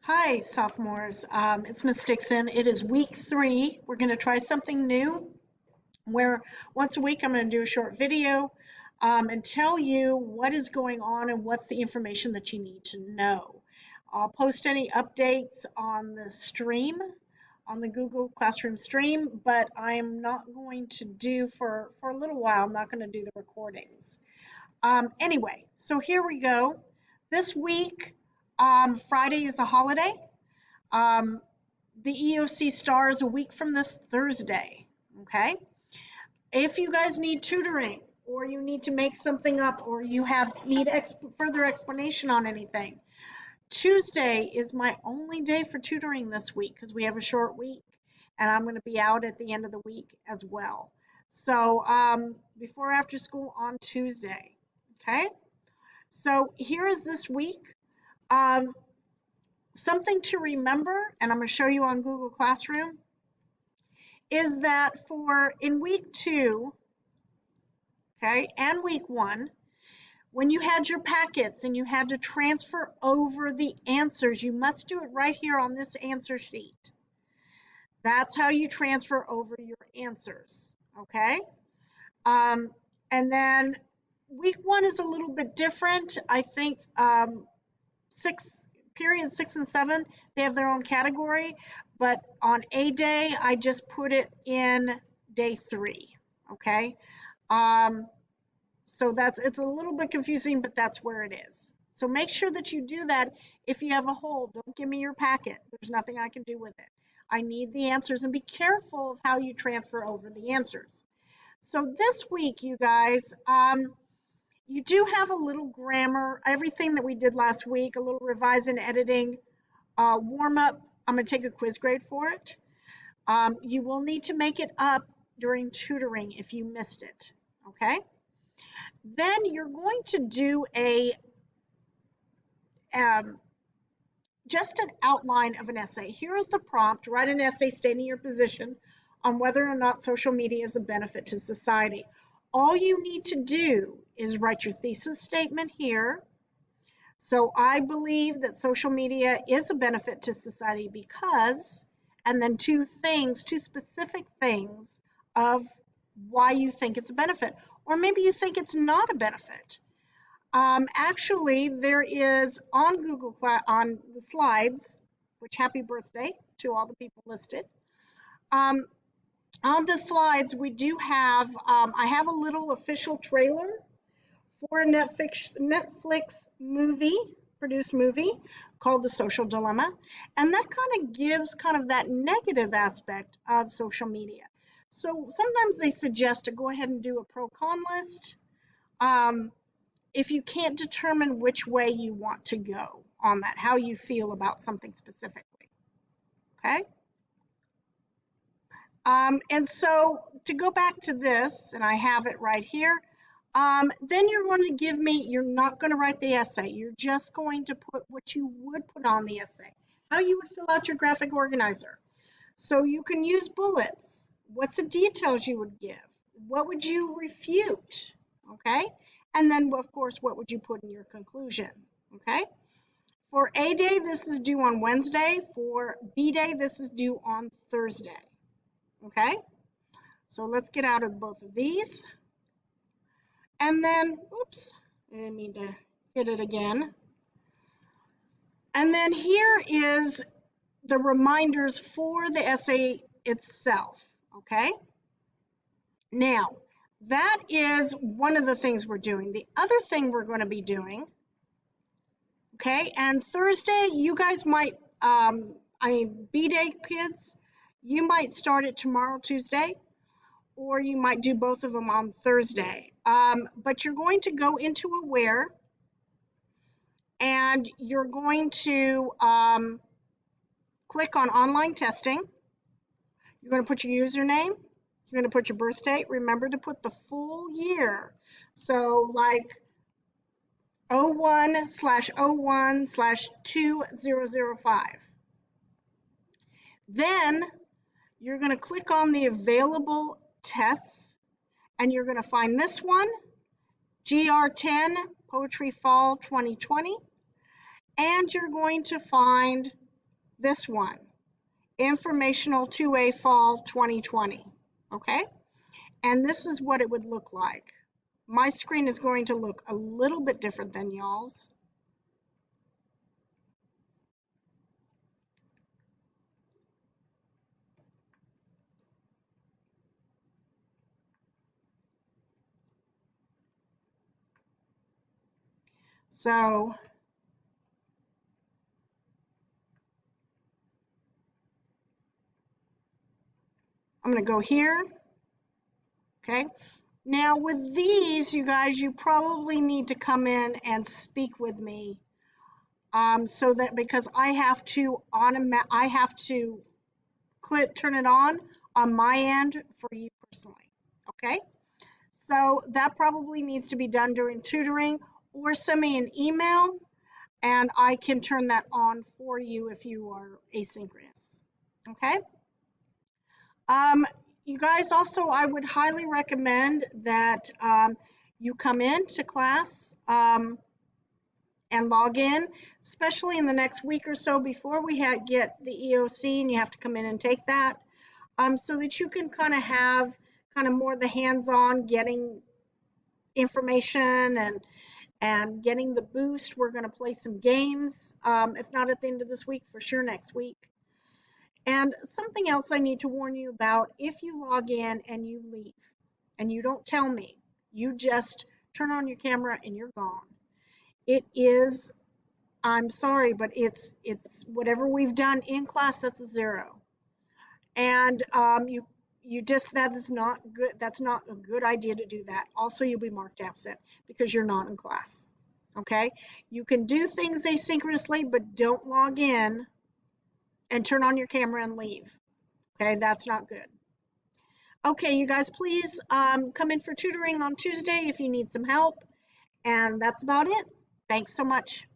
Hi, sophomores. It's Miss Dixon. It is week 3. We're going to try something new where once a week I'm going to do a short video and tell you what is going on and what's the information that you need to know. I'll post any updates on the stream, on the Google Classroom stream, but I am not going to do for a little while, I'm not going to do the recordings. Anyway, so here we go. This week, Friday is a holiday. Um, the EOC stars a week from this Thursday, okay? If you guys need tutoring or you need to make something up or you need further explanation on anything, Tuesday is my only day for tutoring this week because we have a short week and I'm going to be out at the end of the week as well. So before after school on Tuesday, okay? So here is this week. Something to remember, and I'm going to show you on Google Classroom, is that in week 2, okay, and week 1, when you had your packets and you had to transfer over the answers, you must do it right here on this answer sheet. That's how you transfer over your answers, okay? And then week 1 is a little bit different. I think period 6 and 7, they have their own category, but on A day, I just put it in day 3, okay? So it's a little bit confusing, but that's where it is. So make sure that you do that. If you have a hole, don't give me your packet. There's nothing I can do with it. I need the answers, and be careful of how you transfer over the answers. So this week, you guys, you do have a little grammar, everything that we did last week, a little revise and editing, warm up. I'm going to take a quiz grade for it. You will need to make it up during tutoring if you missed it, okay? Then you're going to do just an outline of an essay. Here is the prompt: write an essay stating your position on whether or not social media is a benefit to society. All you need to do is write your thesis statement here. So I believe that social media is a benefit to society because, and then two specific things of why you think it's a benefit. Or maybe you think it's not a benefit. Actually, there is on on the slides, which happy birthday to all the people listed. On the slides, we do have, I have a little official trailer for a Netflix produced movie called The Social Dilemma. And that kind of gives kind of that negative aspect of social media. So sometimes they suggest to go ahead and do a pro-con list if you can't determine which way you want to go on that, how you feel about something specifically, okay? And so to go back to this, and I have it right here, then you're going to give me, you're not going to write the essay. You're just going to put what you would put on the essay, how you would fill out your graphic organizer. So you can use bullets. What's the details you would give? What would you refute? Okay. And then, of course, what would you put in your conclusion? Okay. For A day, this is due on Wednesday. For B day, this is due on Thursday. Okay. So let's get out of both of these. And then, oops, I didn't mean to hit it again. And then here is the reminders for the essay itself, okay? Now, that is one of the things we're doing. The other thing we're going to be doing, okay, and Thursday, you guys might, B-Day kids, you might start it tomorrow, Tuesday, or you might do both of them on Thursday. But you're going to go into Aware, and you're going to click on online testing. You're going to put your username. You're going to put your birth date. Remember to put the full year. So like 01/01/2005. Then you're going to click on the available tests, and you're going to find this one, GR10 Poetry Fall 2020, and you're going to find this one, Informational 2A Fall 2020, okay? And this is what it would look like. My screen is going to look a little bit different than y'all's. So I'm going to go here, okay? Now with these, you guys, you probably need to come in and speak with me, so that because I have to turn it on my end for you personally, okay? So that probably needs to be done during tutoring, or send me an email and I can turn that on for you if you are asynchronous, okay? You guys, also, I would highly recommend that you come into class and log in, especially in the next week or so before we get the EOC and you have to come in and take that, so that you can kind of have more the hands-on getting information and getting the boost. We're going to play some games, if not at the end of this week, for sure next week. And something else I need to warn you about: if you log in and you leave and you don't tell me, you just turn on your camera and you're gone. It is, I'm sorry, but it's whatever we've done in class, that's a zero. And that is not good. That's not a good idea to do that. Also, you'll be marked absent because you're not in class. Okay? You can do things asynchronously, but don't log in and turn on your camera and leave. Okay? That's not good. Okay, you guys, please come in for tutoring on Tuesday if you need some help. And that's about it. Thanks so much.